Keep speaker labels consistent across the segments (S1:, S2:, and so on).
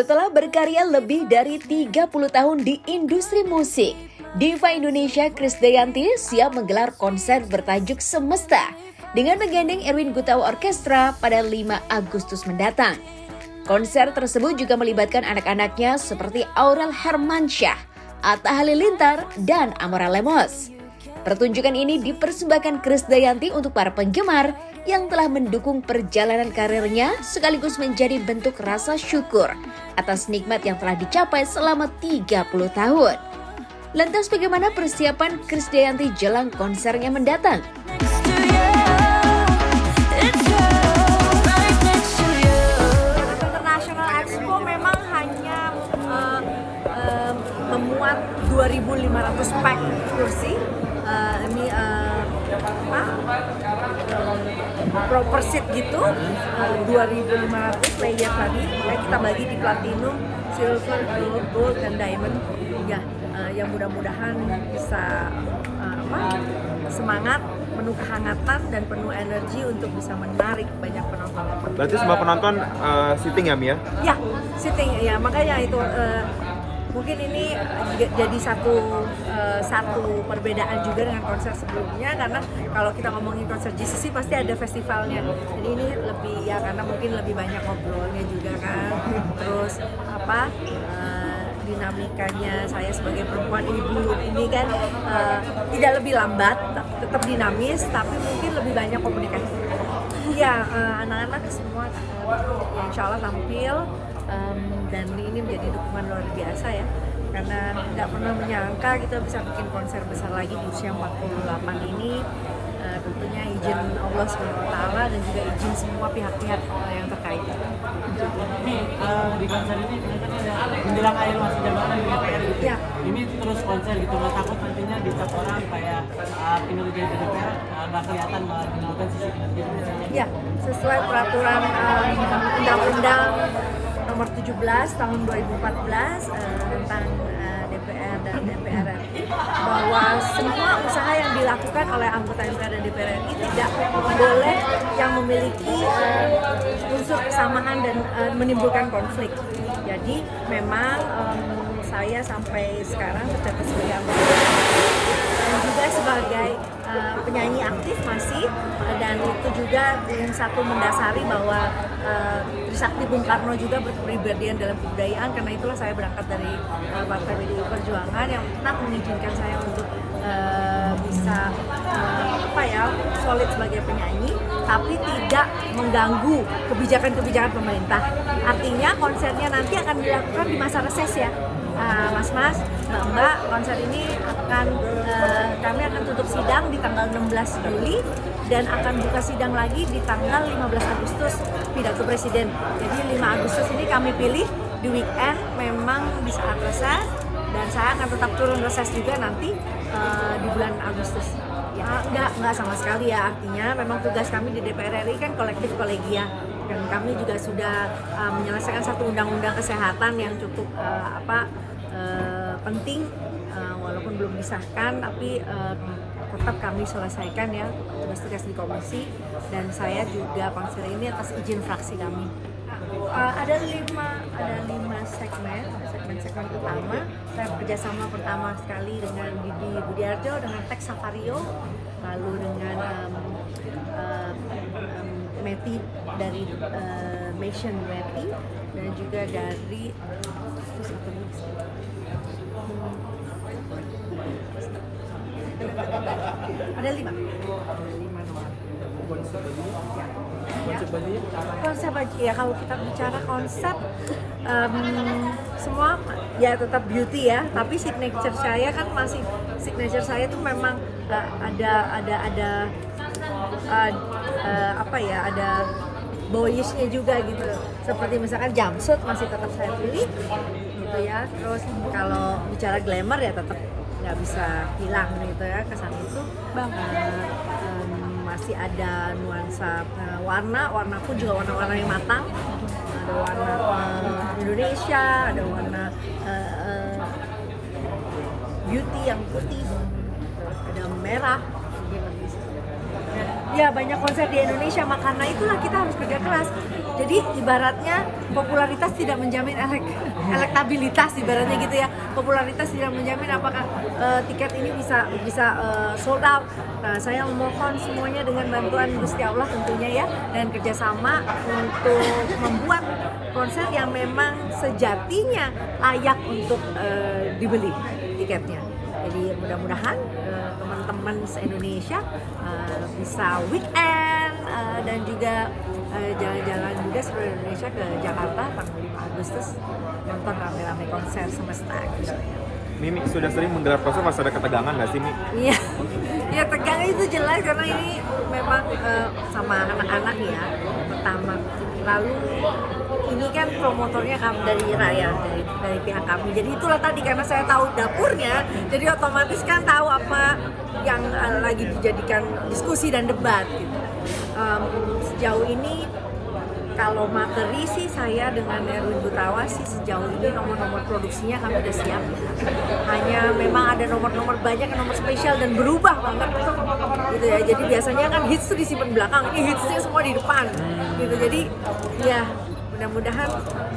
S1: Setelah berkarya lebih dari 30 tahun di industri musik, diva Indonesia Krisdayanti siap menggelar konser bertajuk Semesta dengan menggandeng Erwin Gutawa Orkestra pada 5 Agustus mendatang. Konser tersebut juga melibatkan anak-anaknya seperti Aurel Hermansyah, Atta Halilintar, dan Amora Lemos. Pertunjukan ini dipersembahkan Krisdayanti untuk para penggemar yang telah mendukung perjalanan karirnya sekaligus menjadi bentuk rasa syukur atas nikmat yang telah dicapai selama 30 tahun. Lantas bagaimana persiapan Krisdayanti jelang konsernya mendatang?
S2: International Expo memang hanya memuat 2.500 pack kursi. Ini proper seat gitu, 2.500 layer tadi. Kita bagi di platinum, silver, gold, dan diamond. Ya, yang mudah-mudahan bisa semangat, penuh kehangatan dan penuh energi untuk bisa menarik banyak penonton.
S3: Berarti semua penonton sitting ya, Mia?
S2: Ya, sitting ya, makanya itu mungkin ini jadi satu perbedaan juga dengan konser sebelumnya, karena kalau kita ngomongin konser GCC pasti ada festivalnya. Jadi ini lebih ya karena mungkin lebih banyak ngobrolnya juga kan. Terus dinamikanya saya sebagai perempuan ibu ini kan tidak lebih lambat, tetap dinamis, tapi mungkin lebih banyak komunikasi. Ya, anak-anak semua ya insya Allah tampil. Dan ini menjadi dukungan luar biasa ya, karena nggak pernah menyangka kita bisa bikin konser besar lagi di usia 48 ini. Tentunya izin Allah SWT dan juga izin semua pihak-pihak yang terkait.
S4: Di konser ini menjelang akhir masa jabatan di DPR gitu. Ya. Ini terus konser gitu, nggak takut nantinya dicap orang kayak kinerja di DPR nggak kelihatan malah menunjukkan sisi kinerja.
S2: Ya, sesuai peraturan Undang-Undang Nomor 17 tahun 2014 tentang DPR dan DPR RI, bahwa semua usaha yang dilakukan oleh anggota MPR dan DPR RI tidak boleh yang memiliki unsur kesamaan dan menimbulkan konflik. Jadi memang saya sampai sekarang tercatat sebagai anggota dan juga sebagai penyanyi aktif masih, dan itu juga yang satu mendasari bahwa Trisakti Bung Karno juga berpribadian dalam kebudayaan. Karena itulah saya berangkat dari Partai PDI Perjuangan yang pernah mengizinkan saya untuk bisa solid sebagai penyanyi, tapi tidak mengganggu kebijakan-kebijakan pemerintah. Artinya konsernya nanti akan dilakukan di masa reses ya. Mas-mas, mbak-mbak, konser ini kami akan tutup sidang di tanggal 16 Juli dan akan buka sidang lagi di tanggal 15 Agustus pidato presiden. Jadi 5 Agustus ini kami pilih di weekend, memang di saat reses, dan saya akan tetap turun reses juga nanti di bulan Agustus. Ya, enggak sama sekali ya, artinya memang tugas kami di DPR RI kan kolektif kolegia. Dan kami juga sudah menyelesaikan satu undang-undang kesehatan yang cukup penting, walaupun belum disahkan, tapi tetap kami selesaikan ya tugas-tugas di komisi. Dan saya juga konser ini atas izin fraksi kami. Ada lima segmen utama. Saya bekerjasama pertama sekali dengan Didi Budiarjo, dengan Tex Savario, lalu dengan Meti dari Mission Meti, dan juga dari ada lima konsep baju ya. Kalau kita bicara konsep, semua ya tetap beauty ya, tapi signature saya kan masih tuh memang ada boyishnya juga gitu, seperti misalkan jumpsuit masih tetap saya pilih gitu ya. Terus kalau bicara glamour ya tetap nggak bisa hilang gitu ya, kesan itu. Masih ada nuansa warna pun juga warna-warna yang matang, ada warna Indonesia, ada warna beauty yang putih, ada merah gitu. Ya, banyak konser di Indonesia, makanya itulah kita harus kerja keras. Jadi ibaratnya popularitas tidak menjamin elektabilitas, ibaratnya gitu ya. Popularitas tidak menjamin apakah tiket ini bisa sold out. Nah, saya memohon semuanya dengan bantuan Gusti Allah tentunya ya, dan kerjasama untuk membuat konser yang memang sejatinya layak untuk dibeli tiketnya. Jadi mudah-mudahan teman-teman se-Indonesia bisa weekend dan juga jalan-jalan juga seluruh Indonesia ke Jakarta tanggal 5 Agustus nonton rame-rame konser Semesta gitu ya.
S3: Mimi sudah sering menggelar konser, masih ada ketegangan nggak sih, Mi?
S2: Iya, ya tegang itu jelas karena ini memang sama anak-anak ya pertama. Lalu ini kan promotornya kami dari Raya, dari pihak kami. Jadi itulah tadi karena saya tahu dapurnya, jadi otomatis kan tahu apa yang lagi dijadikan diskusi dan debat gitu. Sejauh ini kalau materi sih saya dengan Erwin Gutawa sih sejauh ini nomor-nomor produksinya kami udah siap ya. Hanya memang ada nomor-nomor banyak, nomor spesial dan berubah banget gitu ya. Jadi biasanya kan hits tuh disimpan belakang, ini hitsnya semua di depan gitu. Jadi ya mudah-mudahan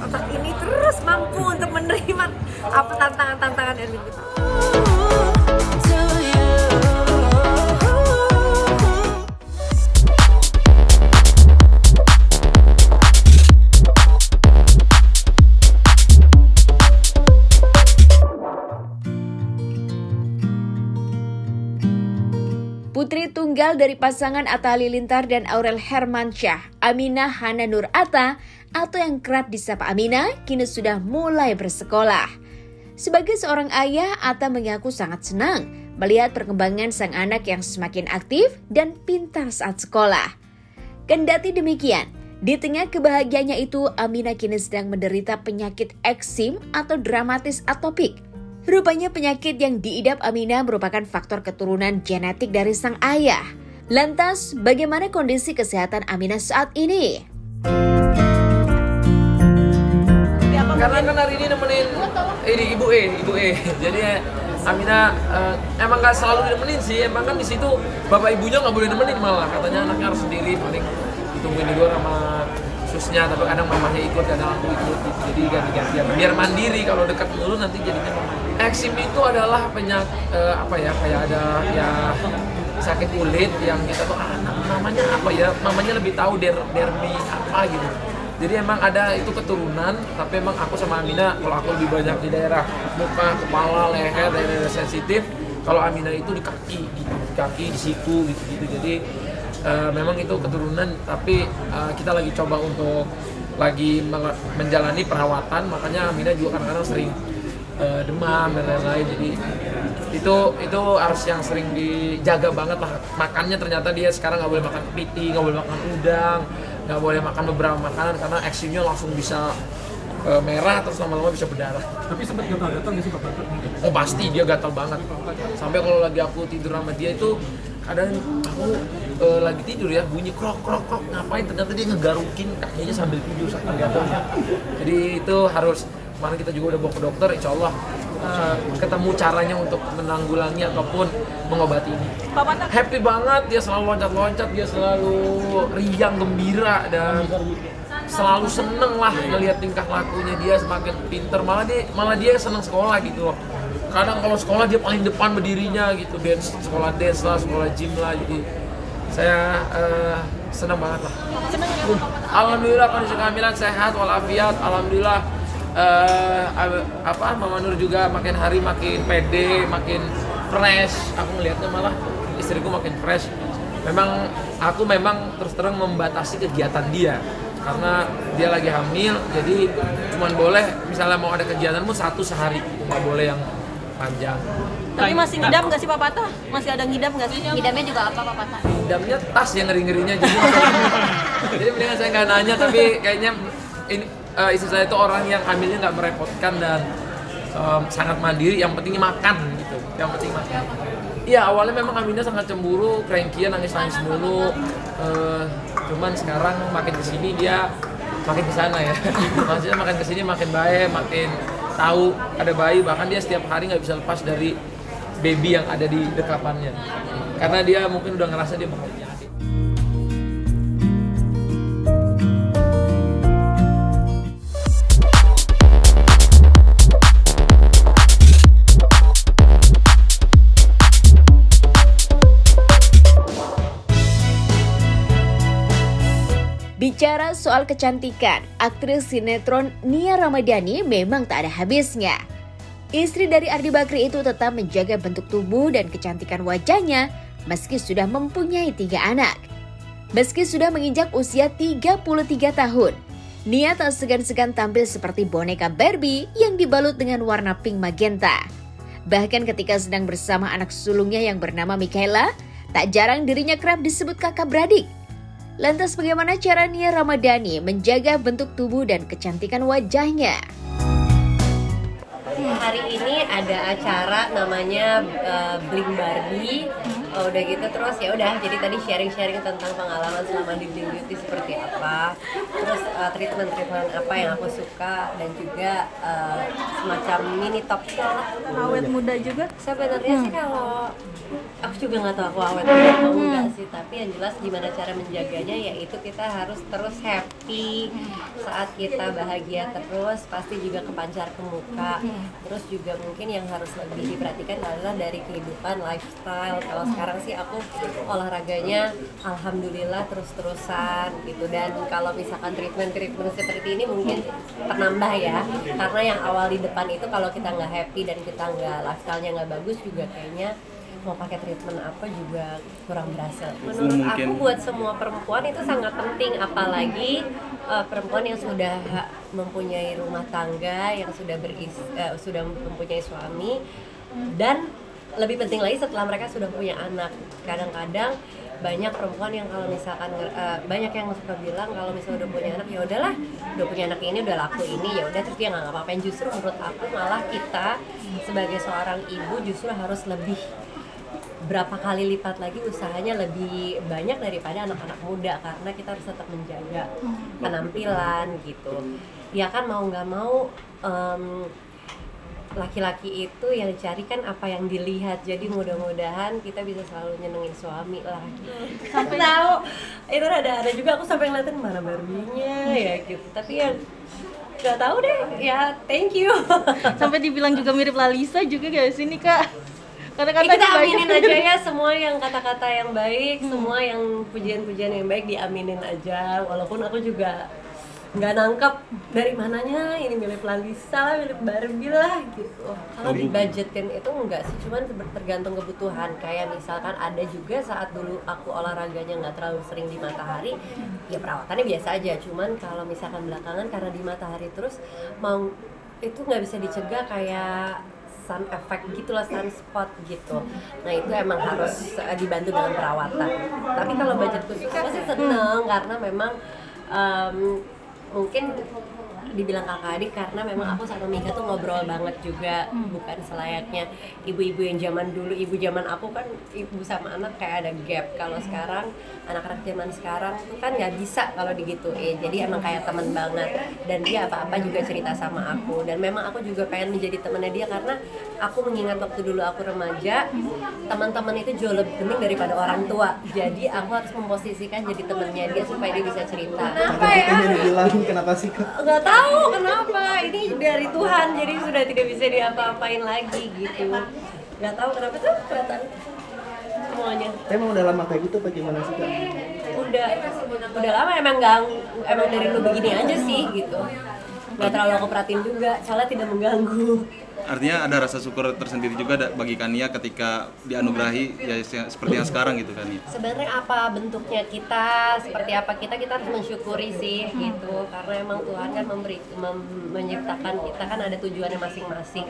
S2: otak ini terus mampu untuk menerima apa tantangan-tantangan Erwin Gutawa.
S1: Putri tunggal dari pasangan Atta Halilintar dan Aurel Hermansyah, Aminah Hana Nur Atta, atau yang kerap disapa Aminah, kini sudah mulai bersekolah. Sebagai seorang ayah, Atta mengaku sangat senang melihat perkembangan sang anak yang semakin aktif dan pintar saat sekolah. Kendati demikian, di tengah kebahagiaannya itu, Aminah kini sedang menderita penyakit eksim atau dermatis atopik. Rupanya penyakit yang diidap Aminah merupakan faktor keturunan genetik dari sang ayah. Lantas, bagaimana kondisi kesehatan Aminah saat ini?
S5: Karena kan hari ini nemenin Ibu E. Jadi Aminah emang nggak selalu nemenin sih. Emang kan di situ bapak ibunya nggak boleh nemenin, malah katanya anaknya harus sendiri, paling ditungguin di luar sama susnya. Tapi kadang mamanya ikut, kadang aku ikut. Jadi ganti-gantian biar mandiri. Kalau dekat dulu nanti jadinya mamanya. Eksim itu adalah penyakit kayak ada ya sakit kulit yang kita tuh namanya apa ya, mamanya lebih tahu dermi apa gitu. Jadi emang ada itu keturunan, tapi emang aku sama Aminah, kalau aku lebih banyak di daerah muka, kepala, leher, daerah sensitif. Kalau Aminah itu di kaki gitu, di kaki, di siku gitu. Jadi memang itu keturunan, tapi kita lagi coba untuk lagi menjalani perawatan, makanya Aminah juga kadang-kadang sering demam dan lain-lain. Jadi itu harus yang sering dijaga banget lah. Makannya ternyata dia sekarang nggak boleh makan kepiting, nggak boleh makan udang, nggak boleh makan beberapa makanan karena eksimnya langsung bisa merah, terus lama-lama bisa berdarah.
S6: Tapi sempat gatal-gatal nggak sih Bapak?
S5: Oh pasti, dia gatal banget. Sampai kalau lagi aku tidur sama dia itu kadang aku lagi tidur ya, bunyi krok, ngapain, ternyata dia ngegarukin kakinya sambil tidur sampai gatalnya. Jadi itu harus, kemarin kita juga udah bawa ke dokter, insya Allah ketemu caranya untuk menanggulangi ataupun mengobati ini. Happy banget, dia selalu loncat-loncat, dia selalu riang, gembira, dan selalu seneng lah ngelihat tingkah lakunya. Dia semakin pinter, malah dia seneng sekolah gitu loh. Kadang kalau sekolah dia paling depan berdirinya gitu, sekolah dance lah, sekolah gym lah. Jadi saya senang banget lah. Alhamdulillah kondisi kehamilan sehat walafiat, alhamdulillah. Mama Nur juga makin hari makin pede, makin fresh. Aku ngelihatnya malah istriku makin fresh. Aku memang terus terang membatasi kegiatan dia karena dia lagi hamil, jadi cuman boleh misalnya mau ada kegiatanmu satu sehari, nggak boleh yang panjang.
S7: Tapi masih ngidam nggak sih Pak Pata? Masih ada ngidam nggak sih? Ngidamnya juga apa Pak Pata?
S5: Ngidamnya tas yang ngeri-ngerinya jadi mendingan saya nggak nanya, tapi kayaknya ini istri saya itu orang yang hamilnya nggak merepotkan dan sangat mandiri, yang penting makan gitu, yang penting makan. Iya, awalnya memang Aminah sangat cemburu, cranky, nangis-nangis mulu. Cuman sekarang makin kesini dia makin kesana ya. Maksudnya makin kesini makin baik, makin tahu ada bayi, bahkan dia setiap hari nggak bisa lepas dari baby yang ada di dekapannya. Karena dia mungkin udah ngerasa dia bahagia.
S1: soal kecantikan, aktris sinetron Nia Ramadhani memang tak ada habisnya. Istri dari Ardi Bakri itu tetap menjaga bentuk tubuh dan kecantikan wajahnya meski sudah mempunyai 3 anak. Meski sudah menginjak usia 33 tahun, Nia tak segan-segan tampil seperti boneka Barbie yang dibalut dengan warna pink magenta. Bahkan ketika sedang bersama anak sulungnya yang bernama Mikaela, tak jarang dirinya kerap disebut kakak beradik. Lantas bagaimana cara Nia Ramadhani menjaga bentuk tubuh dan kecantikan wajahnya?
S7: Hari ini ada acara namanya Bling Barbie. Udah gitu terus ya udah, jadi tadi sharing-sharing tentang pengalaman selama di Bling Beauty seperti apa, terus treatment apa yang aku suka, dan juga semacam mini talk show.
S2: Awet muda juga.
S7: Sebenarnya sih kalau aku juga nggak tahu aku awet muda atau enggak sih, tapi yang jelas gimana cara menjaganya, yaitu kita harus terus happy. Saat kita bahagia terus pasti juga kepancar ke muka. Terus juga mungkin yang harus lebih diperhatikan adalah dari kehidupan lifestyle. Kalau sekarang sih aku olahraganya alhamdulillah terus-terusan gitu, dan kalau misalkan treatment seperti ini mungkin penambah ya, karena yang awal di depan itu kalau kita nggak happy dan kita nggak lifestyle-nya nggak bagus juga kayaknya mau pakai treatment apa juga kurang berhasil. Menurut aku buat semua perempuan itu sangat penting, apalagi perempuan yang sudah mempunyai rumah tangga, yang sudah mempunyai suami, dan lebih penting lagi setelah mereka sudah punya anak. Kadang-kadang banyak perempuan yang kalau misalkan banyak yang suka bilang kalau misalnya udah punya anak, ya udahlah, udah punya anak ini udah laku ini, ya udah terus dia nggak ngapa-ngapain. Justru menurut aku malah kita sebagai seorang ibu justru harus lebih berapa kali lipat lagi usahanya lebih banyak daripada anak-anak muda, karena kita harus tetap menjaga penampilan gitu. Ya kan mau nggak mau laki-laki itu yang dicari kan apa yang dilihat, jadi mudah-mudahan kita bisa selalu nyenengin suami lah. Sampai tahu itu ada juga aku sampai ngeliatin mana Barbie-nya ya gitu, tapi ya nggak tahu deh ya. Thank you.
S8: Sampai dibilang juga mirip Lalisa juga guys ini Kak. Kata-kata
S7: kita aminin aja ya, semua yang kata-kata yang baik, semua yang pujian-pujian yang baik diaminin aja. Walaupun aku juga nggak nangkep dari mananya ini mirip Lalisa lah, mirip Barbie lah gitu. Kalau dibudgetin itu enggak sih, cuman tergantung kebutuhan. Kayak misalkan ada juga saat dulu aku olahraganya nggak terlalu sering di matahari, ya perawatannya biasa aja. Cuman kalau misalkan belakangan karena di matahari terus, mau itu nggak bisa dicegah kayak sun effect gitulah, sunspot gitu. Nah itu emang harus dibantu dengan perawatan. Tapi kalau budget khusus aku sih seneng, karena memang mungkin dibilang kakak adik karena memang aku sama Mika tuh ngobrol banget juga, bukan selayaknya ibu-ibu yang zaman dulu. Ibu zaman aku kan ibu sama anak kayak ada gap. Kalau sekarang anak-anak zaman sekarang tuh kan nggak bisa kalau digituin, jadi emang kayak teman banget, dan dia apa-apa juga cerita sama aku. Dan memang aku juga pengen menjadi temannya dia, karena aku mengingat waktu dulu aku remaja, teman-teman itu jauh lebih penting daripada orang tua. Jadi aku harus memposisikan jadi temannya dia supaya dia bisa cerita. Kenapa ya?
S6: Kenapa sih Kak?
S7: Nggak tahu kenapa, ini dari Tuhan, jadi sudah tidak bisa diapa-apain lagi gitu. Nggak tahu kenapa tuh kelihatan semuanya.
S6: Emang udah lama kayak gitu apa gimana sih Kak?
S7: Udah lama, emang dari lu begini aja sih gitu. Nggak terlalu aku perhatiin juga, soalnya tidak mengganggu.
S9: Artinya ada rasa syukur tersendiri juga bagi Kania ketika dianugerahi ya seperti yang sekarang gitu kan ya.
S7: Sebenarnya apa bentuknya kita, seperti apa kita harus mensyukuri sih gitu, karena emang Tuhan kan menciptakan kita kan ada tujuannya masing-masing.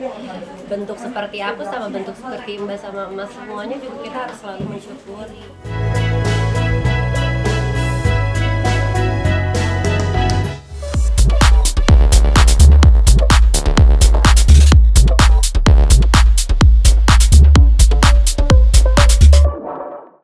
S7: Bentuk seperti aku sama bentuk seperti Mbak sama Mas semuanya juga kita harus selalu mensyukuri.